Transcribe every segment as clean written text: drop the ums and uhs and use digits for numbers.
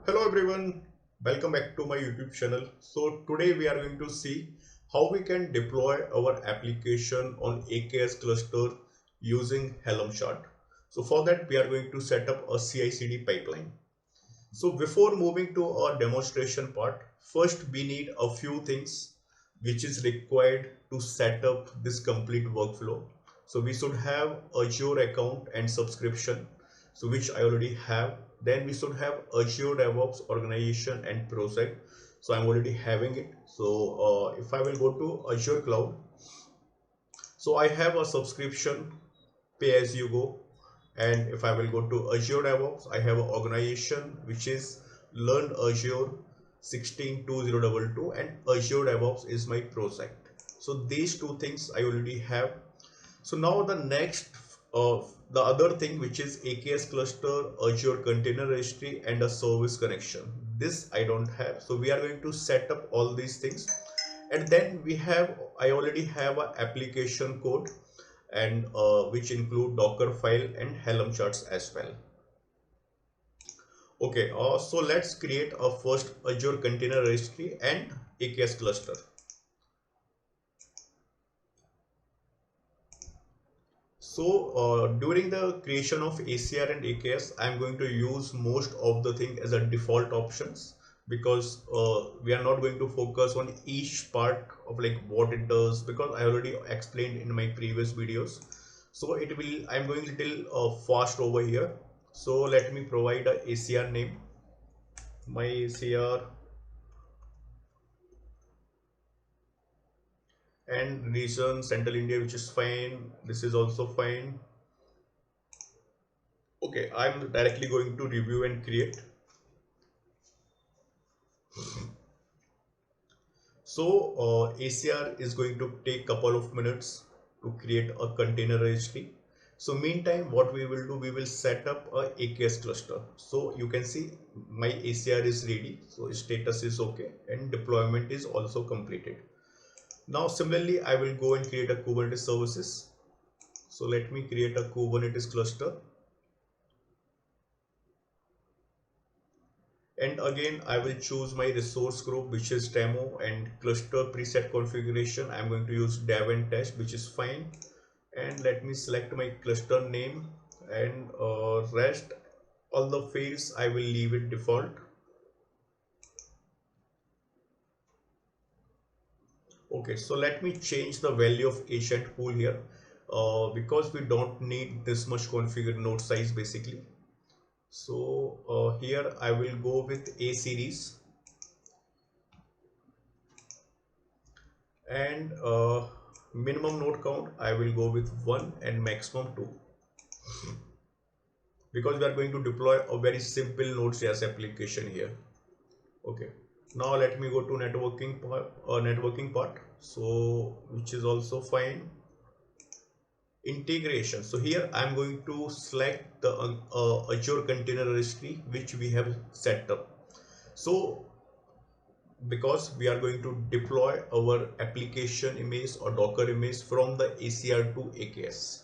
Hello everyone, welcome back to my YouTube channel. So today we are going to see how we can deploy our application on AKS cluster using Helm chart. So for that we are going to set up a CI/CD pipeline. So before moving to our demonstration part, first we need a few things which is required to set up this complete workflow. So we should have Azure account and subscription, so which I already have. Then we should have Azure DevOps organization and project. So I'm already having it. So if I will go to Azure Cloud, so I have a subscription pay as you go. And if I will go to Azure DevOps, I have an organization which is Learn Azure 162022 and Azure DevOps is my project. So these two things I already have. So now the next the other thing, which is AKS cluster, Azure container registry and a service connection. This I don't have. So we are going to set up all these things, and then I already have an application code and which include Docker file and Helm charts as well. Okay, so let's create a first Azure container registry and AKS cluster. So during the creation of ACR and AKS, I'm going to use most of the thing as a default options, because we are not going to focus on each part of like what it does, because I already explained in my previous videos. So I'm going a little fast over here. So let me provide a ACR name, my ACR, and region Central India, which is fine. This is also fine. Okay, I'm directly going to review and create. So ACR is going to take couple of minutes to create a container registry. So meantime, what we will do, we will set up a AKS cluster. So you can see my ACR is ready. So status is okay and deployment is also completed. Now similarly, I will go and create a Kubernetes services. So let me create a Kubernetes cluster. And again, I will choose my resource group, which is demo, and cluster preset configuration. I'm going to use dev and test, which is fine. And let me select my cluster name, and rest all the fields I will leave it default. Okay, so let me change the value of agent pool here because we don't need this much configured node size basically. So here I will go with A series, and minimum node count I will go with 1 and maximum 2, because we are going to deploy a very simple Node.js application here. Okay, now let me go to networking part, so which is also fine. Integration, so here I'm going to select the Azure container registry which we have set up. So because we are going to deploy our application image or Docker image from the ACR to AKS.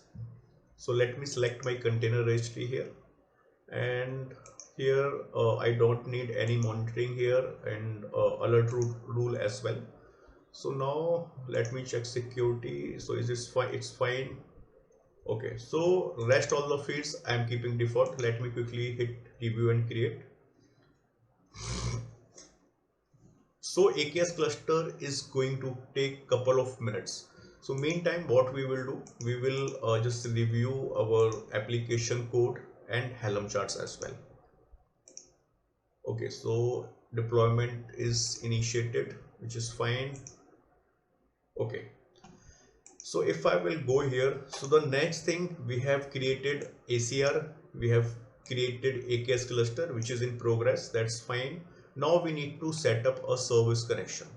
So let me select my container registry here, and here I don't need any monitoring here, and alert rule as well. So now let me check security. So is this fine? It's fine. Okay, so rest all the fields I'm keeping default. Let me quickly hit review and create. So AKS cluster is going to take couple of minutes. So meantime, what we will do, we will just review our application code and Helm charts as well. Okay, so deployment is initiated, which is fine. Okay, so if I will go here, so the next thing, we have created ACR, we have created AKS cluster, which is in progress. That's fine. Now we need to set up a service connection.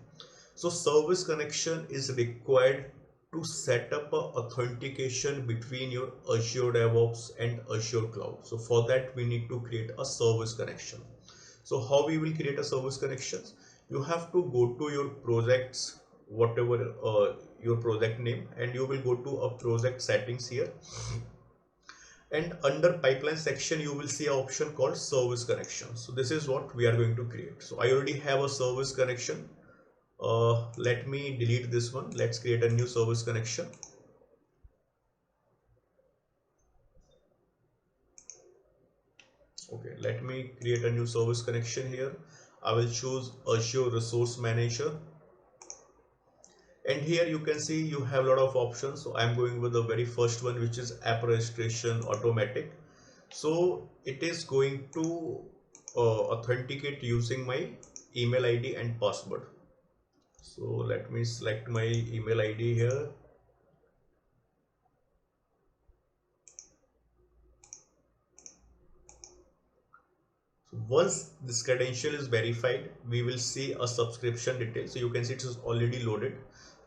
So service connection is required to set up a authentication between your Azure DevOps and Azure Cloud. So for that we need to create a service connection. So how we will create a service connections? You have to go to your projects, whatever your project name, and you will go to a project settings here, And under pipeline section you will see an option called service connection. So this is what we are going to create. So I already have a service connection. Let me delete this one. Let's create a new service connection. Okay, let me create a new service connection here. I will choose Azure Resource Manager, and here you can see you have a lot of options. So I'm going with the very first one, which is app registration automatic. So it is going to authenticate using my email ID and password. So let me select my email ID here. So once this credential is verified, we will see a subscription detail. So you can see it is already loaded.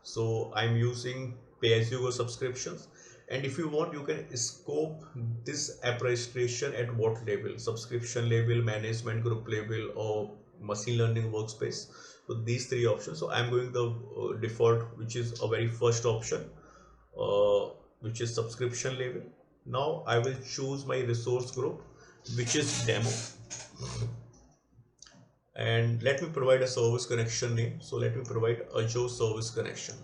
So I'm using pay-as-you-go subscriptions. And if you want, you can scope this app registration at what level: subscription level, management group level, or machine learning workspace. So these three options. So I'm going the default, which is a very first option, uh, which is subscription level. Now I will choose my resource group, which is demo, and let me provide a service connection name. So let me provide Azure service connection.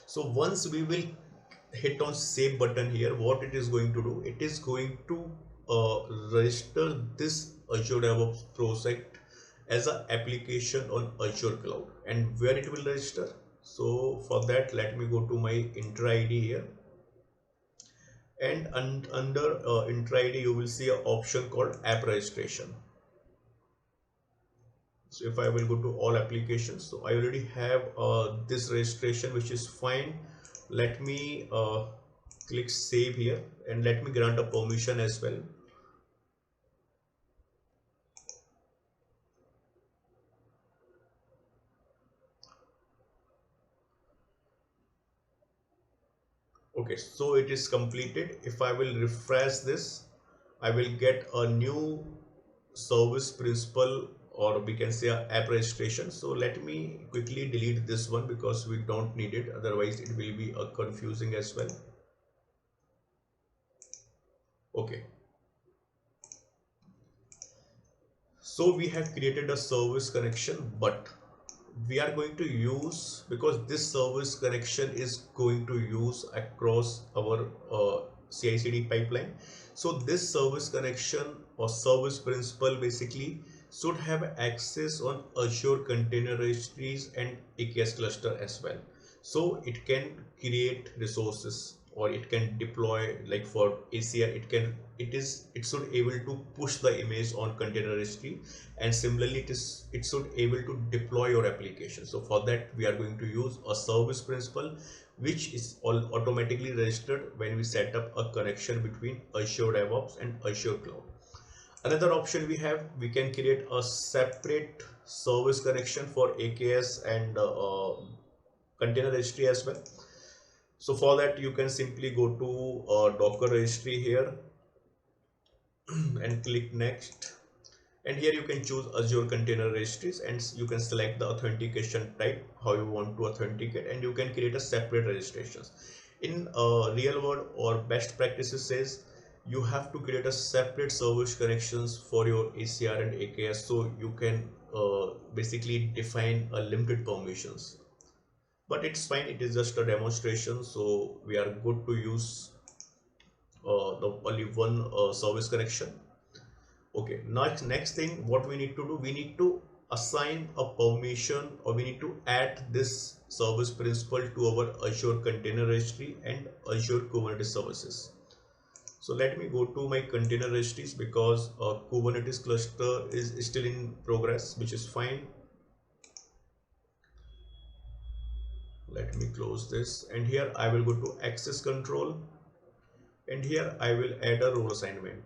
So once we will hit on save button here, what it is going to do, it is going to register this Azure DevOps project as an application on Azure cloud. And where it will register? So for that, let me go to my intra ID here, and under intra ID you will see an option called app registration. So if I will go to all applications, so I already have this registration, which is fine. Let me click save here, and let me grant a permission as well. Okay, so it is completed. If I will refresh this, I will get a new service principal, or we can say a app registration. So let me quickly delete this one because we don't need it, otherwise it will be confusing as well. Okay, so we have created a service connection, but we are going to use, because this service connection is going to use across our CI/CD pipeline. So this service connection or service principal basically should have access on Azure Container Registries and AKS cluster as well. So it can create resources, or it can deploy, like for ACR, it should able to push the image on container registry, and similarly it should able to deploy your application. So for that we are going to use a service principal, which is all automatically registered when we set up a connection between Azure DevOps and Azure Cloud. Another option we can create a separate service connection for AKS and container registry as well. So for that you can simply go to Docker registry here and click next, and here you can choose Azure Container Registries, and you can select the authentication type, how you want to authenticate, and you can create a separate registrations. In real world or best practices says you have to create a separate service connections for your ACR and AKS, so you can basically define a limited permissions. But it's fine, it is just a demonstration, so we are good to use the only one service connection. Okay, next thing what we need to do, we need to assign a permission, or we need to add this service principal to our Azure Container Registry and Azure Kubernetes Services. So let me go to my container registries, because Kubernetes cluster is still in progress, which is fine. Let me close this, and here I will go to access control, and here I will add a role assignment.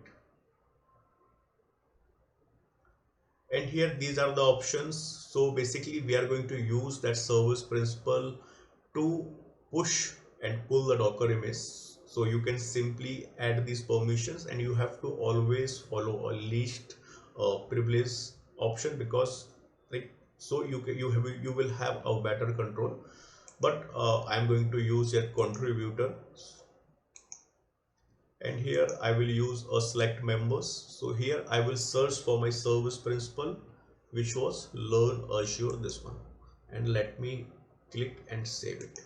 And here these are the options. So basically we are going to use that service principal to push and pull the Docker image. So you can simply add these permissions, and you have to always follow a least privilege option, because like so you will have a better control. But I'm going to use a contributor. and here I will use a select members. So here I will search for my service principal, which was learn Azure, this one, and let me click and save it.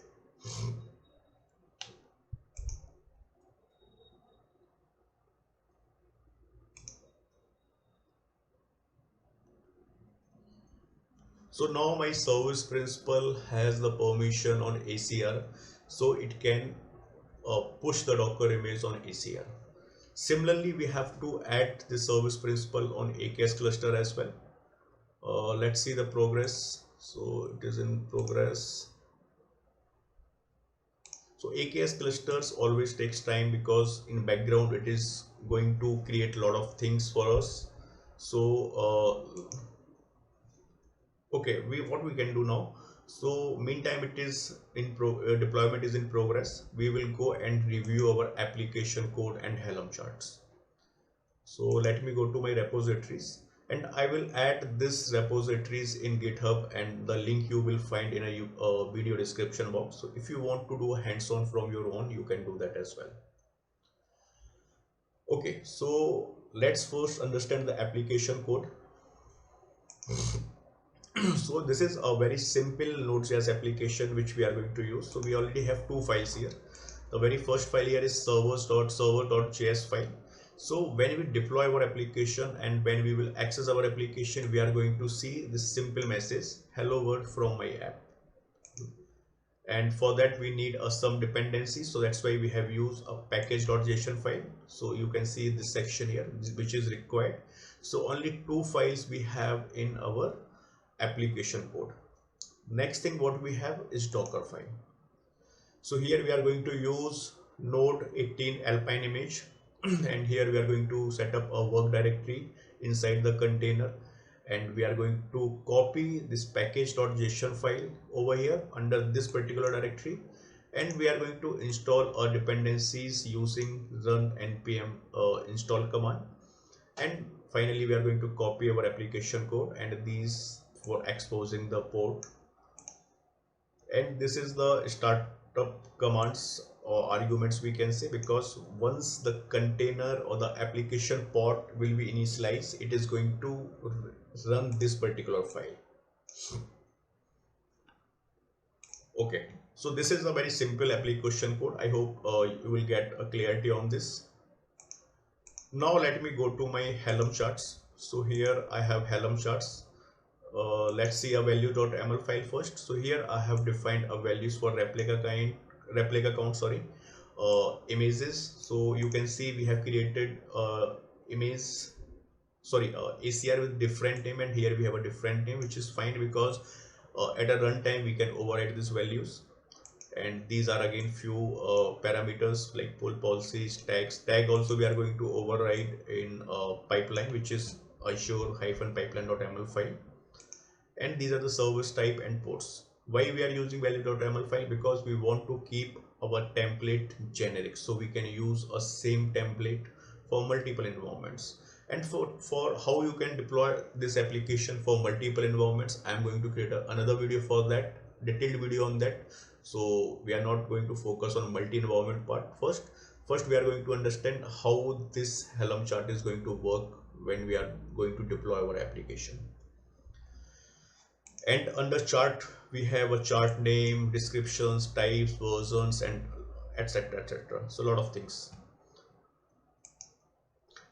So now my service principal has the permission on ACR, so it can push the Docker image on ACR. Similarly, we have to add the service principal on AKS cluster as well. Let's see the progress. So it is in progress. So AKS clusters always takes time because in background it is going to create a lot of things for us. So okay, what we can do now. So meantime it is in deployment is in progress. We will go and review our application code and Helm charts. So let me go to my repositories, and I will add this repositories in GitHub, and the link you will find in a video description box. So if you want to do hands-on from your own, you can do that as well. Okay, so let's first understand the application code. So this is a very simple Node.js application which we are going to use. So we already have two files here. The very first file here is servers.server.js file. So when we deploy our application and when we will access our application, we are going to see this simple message, hello world from my app. And for that we need some dependencies. So that's why we have used a package.json file. So you can see this section here which is required. So only two files we have in our application code. Next thing what we have is Docker file. So here we are going to use node 18 alpine image and here we are going to set up a work directory inside the container, and we are going to copy this package.json file over here under this particular directory, and we are going to install our dependencies using run npm install command. And finally we are going to copy our application code, and these for exposing the port, and this is the startup commands or arguments we can say, because once the container or the application pod will be initialized, it is going to run this particular file. Okay, so this is a very simple application code. I hope you will get a clarity on this. Now let me go to my Helm charts. So here I have Helm charts. Let's see a value.ml file first. So here I have defined a values for replica count, images. So you can see we have created image, ACR with different name, and here we have a different name, which is fine because at a runtime we can override these values. And these are again few parameters like pull policies, tags. Tag also we are going to override in pipeline, which is Azure-pipeline.ml file. And these are the service type and ports. Why we are using value.ml file? Because we want to keep our template generic, so we can use a same template for multiple environments. And for how you can deploy this application for multiple environments, I am going to create another video for that, detailed video on that. So we are not going to focus on multi-environment part. First we are going to understand how this Helm chart is going to work when we are going to deploy our application. And under chart we have a chart name, descriptions, types, versions, and etc, etc. So a lot of things.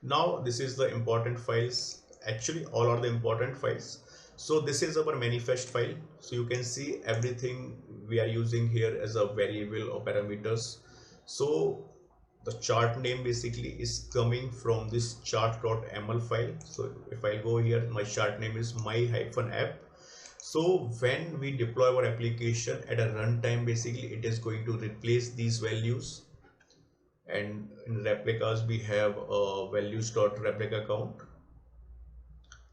Now this is the important files. Actually all are the important files. So this is our manifest file. So you can see everything we are using here as a variable or parameters. So the chart name basically is coming from this chart.ml file. So if I go here, my chart name is my-app. So when we deploy our application at a runtime, basically it is going to replace these values. And in replicas we have values.replica count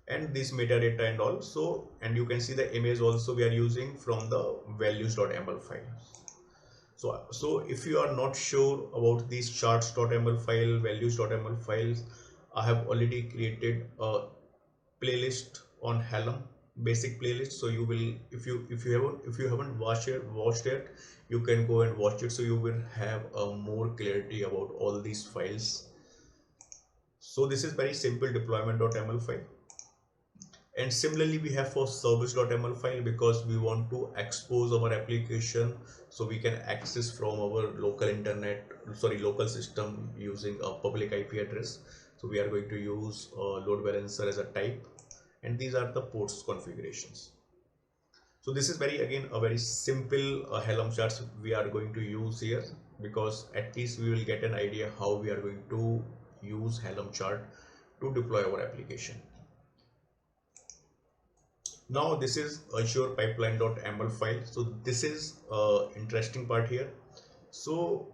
and this metadata and all. So, and you can see the image also we are using from the values.ml file. So if you are not sure about these charts.ml file, values.ml files, I have already created a playlist on Helm. basic playlist. So you will, if you haven't watched it, you can go and watch it, so you will have a more clarity about all these files. So this is very simple deployment.ml file. And similarly we have for service.ml file, because we want to expose our application so we can access from our local system using a public IP address. So we are going to use load balancer as a type, and these are the ports configurations. So this is again a very simple Helm charts we are going to use here, because at least we will get an idea how we are going to use Helm chart to deploy our application. Now this is Azure pipeline.ml file. So this is interesting part here. So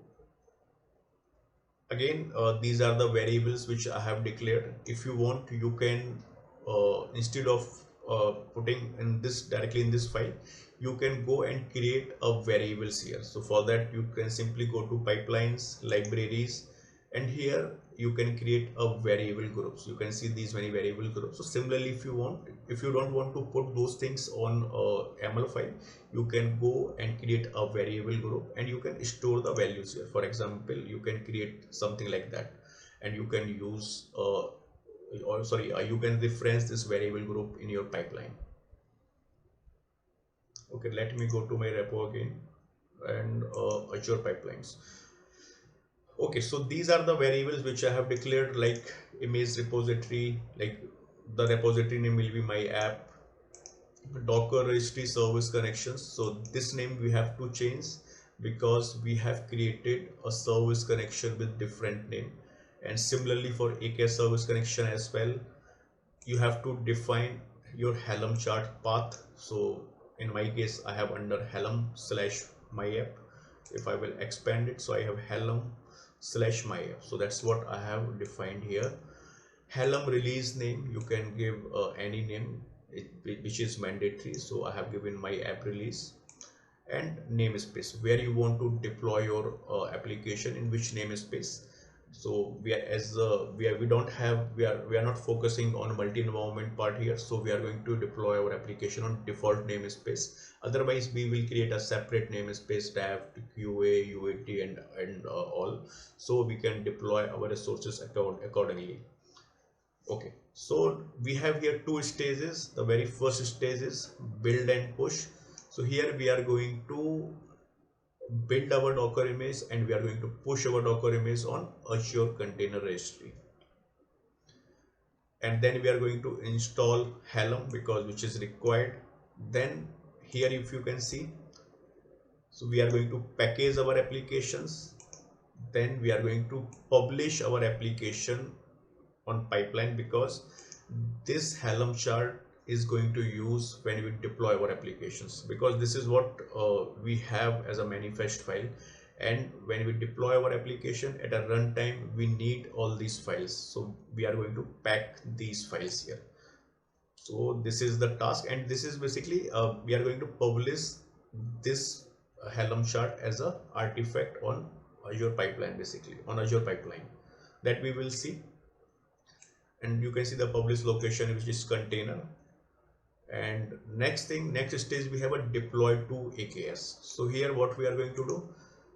again, these are the variables which I have declared. If you want, you can instead of putting in this directly in this file, you can go and create a variables here. So for that you can simply go to pipelines, libraries, and here you can create a variable groups. You can see these many variable groups. So similarly, if you don't want to put those things on ML file, you can go and create a variable group and you can store the values here. For example, you can create something like that, and you can use you can reference this variable group in your pipeline. Okay, let me go to my repo again and Azure pipelines. Okay, so these are the variables which I have declared, like image repository, like the repository name will be my app, Docker registry service connections. So this name we have to change because we have created a service connection with different name. And similarly for AKS service connection as well, you have to define your Helm chart path. So in my case, I have under Helm/my app. If I will expand it, so I have Helm/my app. So that's what I have defined here. Helm release name, you can give any name which is mandatory. So I have given my app release, and namespace where you want to deploy your application, in which namespace. So we are not focusing on multi-environment part here. So we are going to deploy our application on default namespace. Otherwise we will create a separate namespace tab, QA, UAT, and all, so we can deploy our resources accordingly. Okay, so we have here two stages. The very first stage is build and push. So here we are going to build our Docker image and we are going to push our Docker image on Azure Container Registry. And then we are going to install Helm, because which is required. Then here, if you can see, so we are going to package our applications. Then we are going to publish our application on pipeline, because this Helm chart is going to use when we deploy our applications, because this is what we have as a manifest file, and when we deploy our application at a runtime, we need all these files. So we are going to pack these files here. So this is the task, and this is basically we are going to publish this Helm chart as a artifact on Azure pipeline, basically on Azure pipeline, that we will see. And you can see the publish location, which is container. And next stage, we have a deploy to AKS. So here what we are going to do,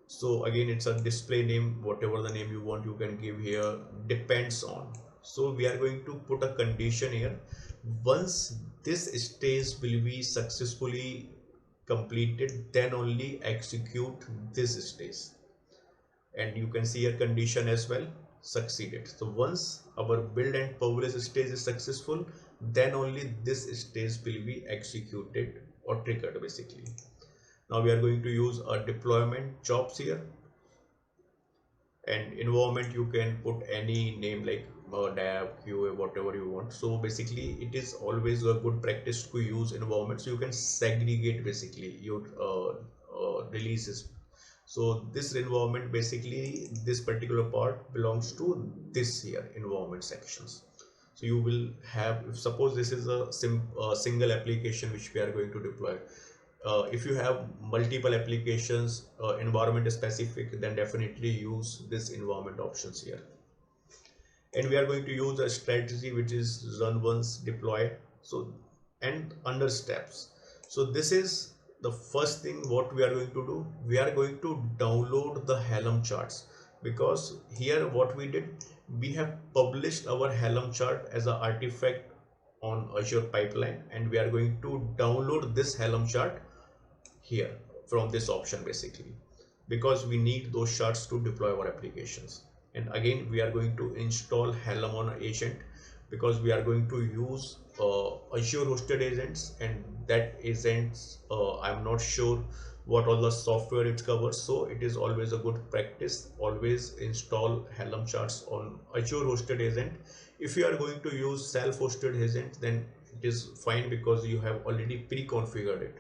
so again it's a display name, whatever the name you want you can give here, depends on. So we are going to put a condition here. Once this stage will be successfully completed, then only execute this stage. And you can see a condition as well, succeeded. So once our build and publish stage is successful, then only this stage will be executed or triggered, basically. Now we are going to use a deployment jobs here, and environment you can put any name like dev, QA, whatever you want. So basically it is always a good practice to use environment, so you can segregate basically your releases. So this environment, basically this particular part belongs to this here environment sections. So you will have, if suppose this is a single application which we are going to deploy. If you have multiple applications, environment specific, then definitely use this environment options here. And we are going to use a strategy which is run once, deploy. So and under steps. So this is the first thing what we are going to do. We are going to download the Helm charts, because here what we did, we have published our Helm chart as an artifact on Azure pipeline, and we are going to download this Helm chart here from this option basically, because we need those charts to deploy our applications. And again we are going to install Helm on agent, because we are going to use Azure hosted agents, and that agents I'm not sure what all the software it covers. So it is always a good practice, always install Helm charts on Azure hosted agent. If you are going to use self-hosted agent, then it is fine because you have already pre-configured it.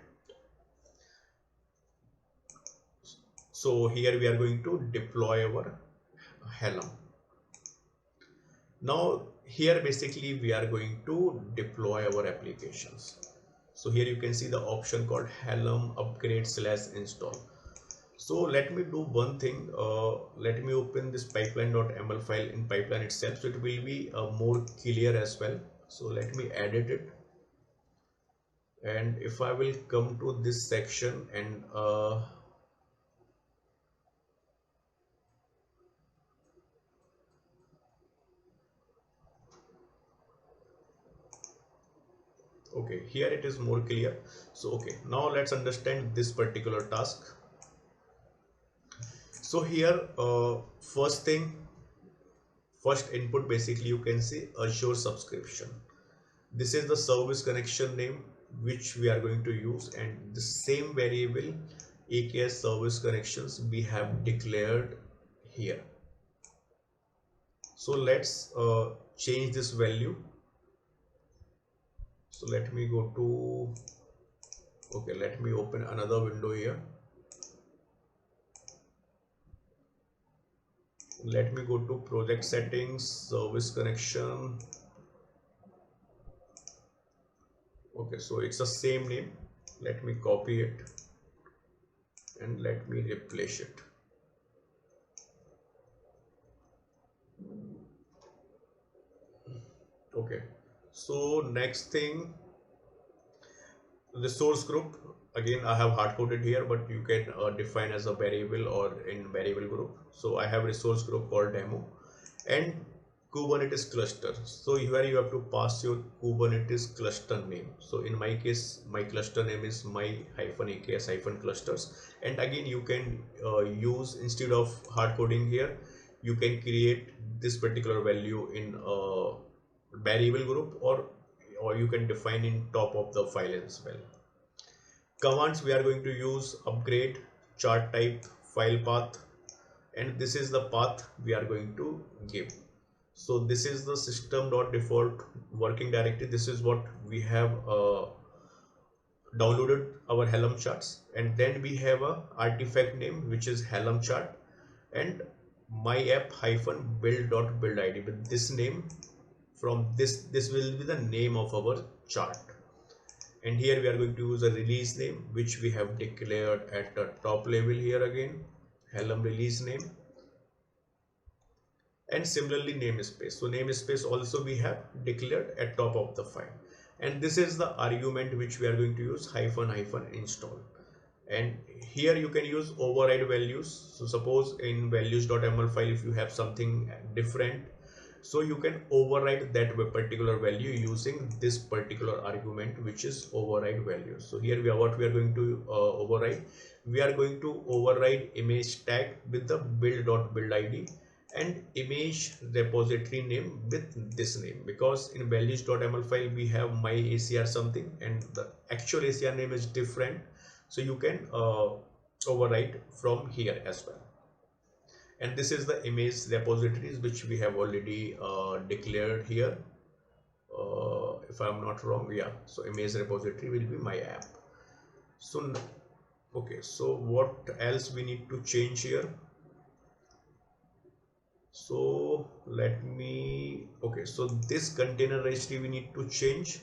So here we are going to deploy our Helm. Now here basically we are going to deploy our applications. So here you can see the option called Helm upgrade/install. So let me do one thing. Let me open this pipeline.ml file in pipeline itself, so it will be more clear as well. So let me edit it, and if I will come to this section and okay, here it is more clear. So okay, now let's understand this particular task. So here first input, basically you can see Azure subscription. This is the service connection name which we are going to use, and the same variable AKS service connections we have declared here. So let's change this value. So let me go to, okay, let me open another window here. Let me go to project settings, service connection. Okay, so it's the same name. Let me copy it and let me replace it. Okay, so next thing, resource group. Again I have hard coded here, but you can define as a variable or in variable group. So I have resource group called demo, and Kubernetes cluster. So here you have to pass your Kubernetes cluster name. So in my case, my cluster name is my-AKS-clusters. And again, you can use, instead of hard coding here, you can create this particular value in a variable group, or you can define in top of the file as well. Commands, we are going to use upgrade, chart type, file path, and this is the path we are going to give. So this is the system.default working directory. This is what we have downloaded our Helm charts, and then we have a artifact name which is Helm chart, and my app-build.build id with this name. From this will be the name of our chart, and here we are going to use a release name which we have declared at the top level here. Again, Helm release name, and similarly namespace. So namespace also we have declared at top of the file, and this is the argument which we are going to use, --install. And here you can use override values. So suppose in values.ml file if you have something different, so you can override that particular value using this particular argument which is override value. So here what we are going to override, we are going to override image tag with the build.build id and image repository name with this name, because in values.ml file we have my ACR something and the actual ACR name is different. So you can override from here as well. And this is the image repositories which we have already declared here, if I'm not wrong. Yeah, so image repository will be my app. So okay, so what else we need to change here? So let me, okay, so this container registry we need to change.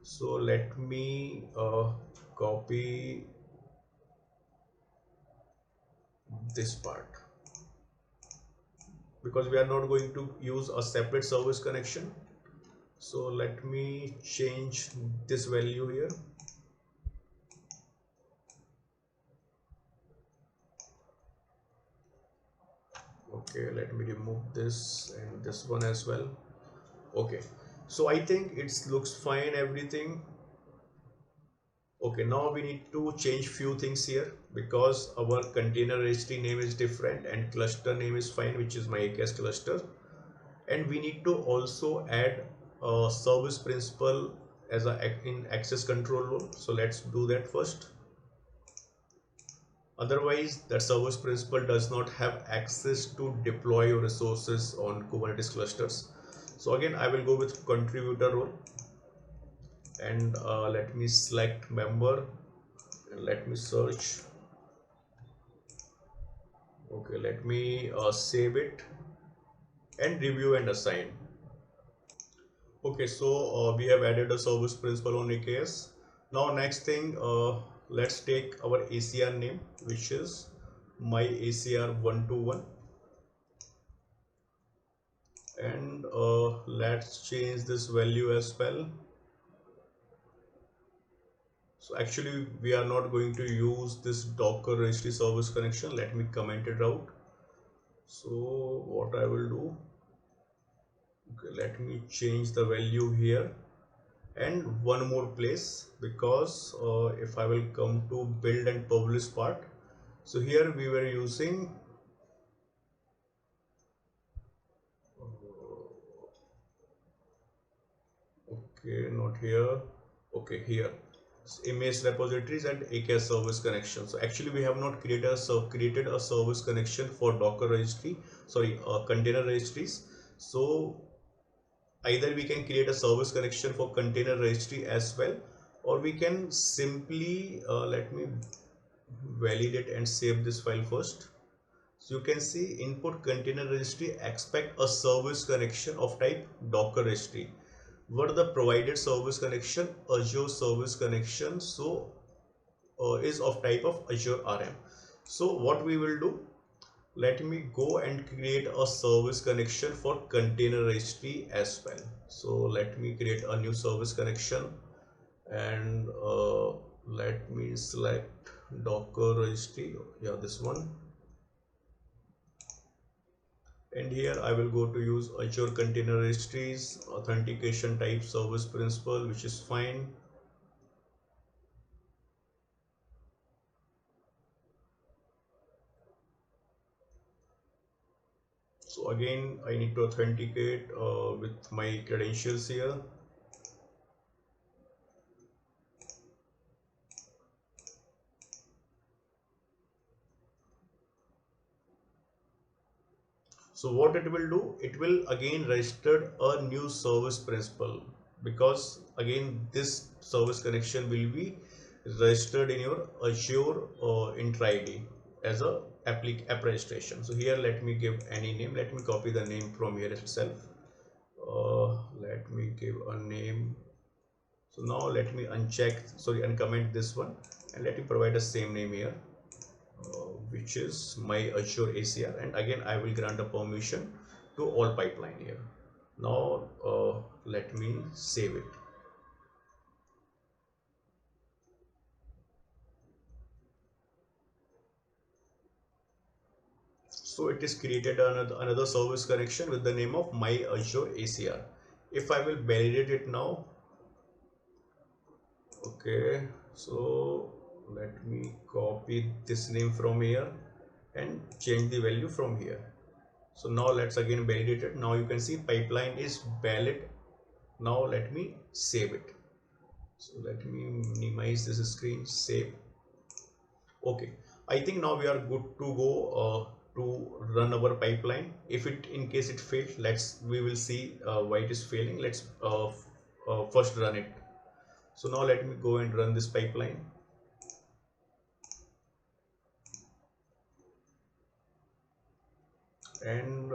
So let me copy this part, because we are not going to use a separate service connection. So let me change this value here. Okay, let me remove this and this one as well. Okay, so I think it looks fine, everything. Okay, now we need to change few things here because our container registry name is different and cluster name is fine, which is my AKS cluster. And we need to also add a service principal as a in access control role. So let's do that first. Otherwise, the service principal does not have access to deploy your resources on Kubernetes clusters. So again, I will go with contributor role and let me select member and let me search. Okay, let me save it and review and assign. Okay, so we have added a service principal on AKS. Now next thing, let's take our ACR name, which is my ACR 121, and let's change this value as well. So actually we are not going to use this Docker registry service connection. Let me comment it out. So what I will do, okay, let me change the value here and one more place, because if I will come to build and publish part, so here we were using okay, not here, okay, here image repositories and AKS service connection. So actually we have not created a service connection for Docker registry, sorry, container registries. So either we can create a service connection for container registry as well, or we can simply let me validate and save this file first. So you can see input container registry expect a service connection of type Docker registry. What are the provided service connection? Azure service connection. So is of type of Azure RM. So what we will do, let me go and create a service connection for container registry as well. So let me create a new service connection and let me select Docker registry, yeah, this one, and here I will go to use Azure Container Registries authentication type service principal, which is fine. So again I need to authenticate with my credentials here. So what it will do, it will again register a new service principal, because again this service connection will be registered in your Azure intra ID as a app registration. So here let me give any name, let me copy the name from here itself. Let me give a name. So now let me uncomment this one and let me provide the same name here, which is my Azure ACR, and again I will grant a permission to all pipeline here. Now let me save it. So it is created another service connection with the name of my Azure ACR. If I will validate it now, okay, so let me copy this name from here and change the value from here. So now let's again validate it. Now you can see pipeline is valid. Now let me save it. So let me minimize this screen, save. Okay, I think now we are good to go to run our pipeline. If it in case it failed, we will see why it is failing. Let's first run it. So now let me go and run this pipeline. And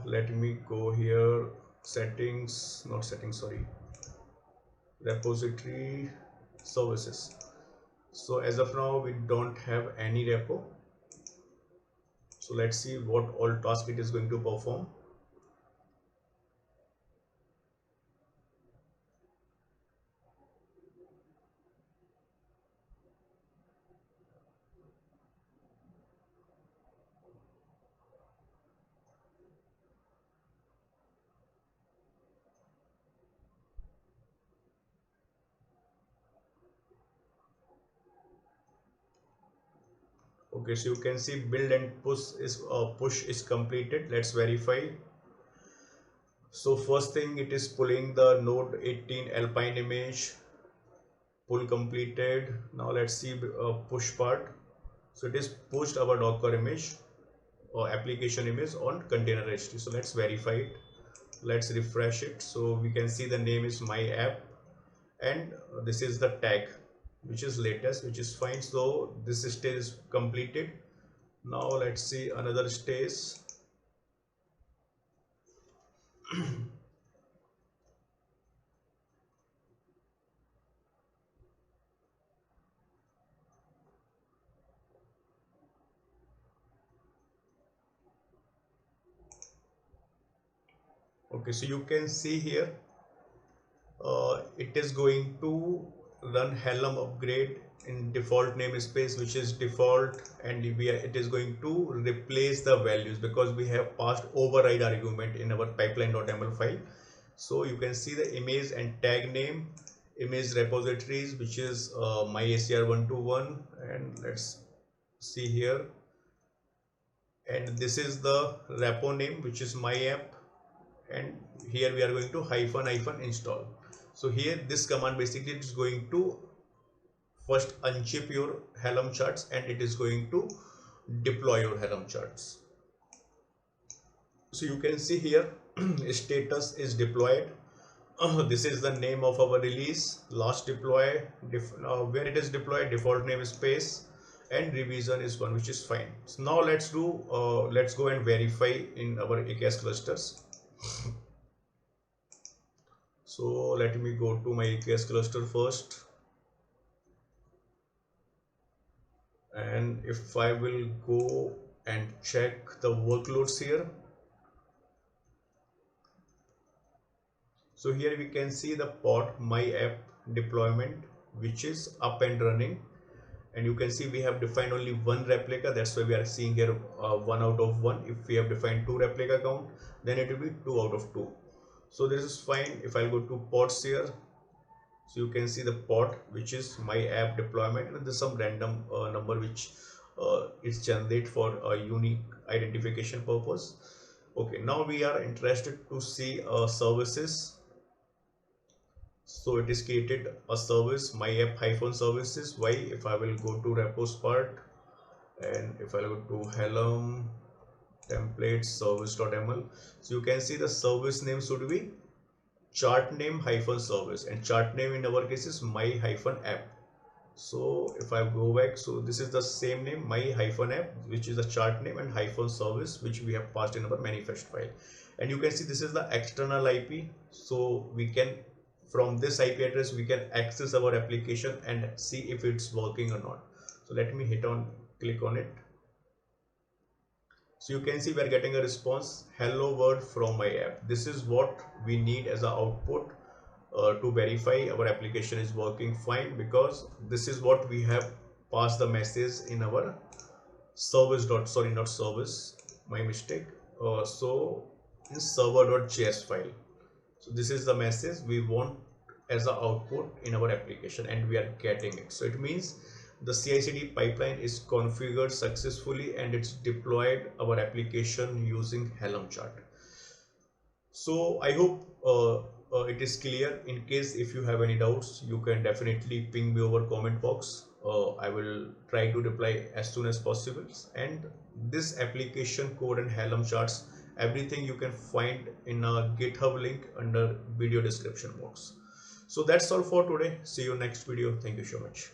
let me go here, settings, not settings, sorry, repository services. So as of now we don't have any repo. So let's see what all task it is going to perform. Okay, so you can see build and push is completed. Let's verify. So first thing, it is pulling the node 18 alpine image. Pull completed. Now let's see push part. So it is pushed our Docker image or application image on container registry. So let's verify it. Let's refresh it. So we can see the name is my app, and this is the tag which is latest, which is fine. So this stage is completed. Now let's see another stage. Okay, so you can see here it is going to run Helm upgrade in default namespace, which is default, and it is going to replace the values because we have passed override argument in our pipeline.ml file. So you can see the image and tag name, image repositories, which is my ACR121, and let's see here, and this is the repo name, which is my app, and here we are going to -- install. So here this command basically is going to first unzip your Helm charts, and it is going to deploy your Helm charts. So you can see here status is deployed. This is the name of our release, last deploy, where it is deployed, default namespace, and revision is one, which is fine. So now let's go and verify in our AKS clusters. So let me go to my AKS cluster first, and if I will go and check the workloads here, so here we can see the pod my app deployment, which is up and running, and you can see we have defined only one replica. That's why we are seeing here 1 out of 1. If we have defined 2 replica count, then it will be 2 out of 2. So this is fine. If I go to pods here, so you can see the pod, which is my app deployment, and there's some random number which is generated for a unique identification purpose. Okay, now we are interested to see services. So it is created a service, my app -services. Why? If I will go to repos part, and if I go to Helm template service.ml, so you can see the service name should be chart name -service, and chart name in our case is my -app. So if I go back, so this is the same name, my -app, which is the chart name, and -service, which we have passed in our manifest file. And you can see this is the external IP. So we can, from this IP address, we can access our application and see if it's working or not. So let me click on it. So you can see we are getting a response, hello world from my app. This is what we need as an output to verify our application is working fine, because this is what we have passed the message in our service not service, my mistake. So in server.js file. So this is the message we want as an output in our application, and we are getting it. So it means the CI/CD pipeline is configured successfully, and it's deployed our application using Helm chart. So I hope it is clear. In case if you have any doubts, you can definitely ping me over comment box. I will try to reply as soon as possible. And this application code and Helm charts, everything you can find in a GitHub link under video description box. So that's all for today. See you next video. Thank you so much.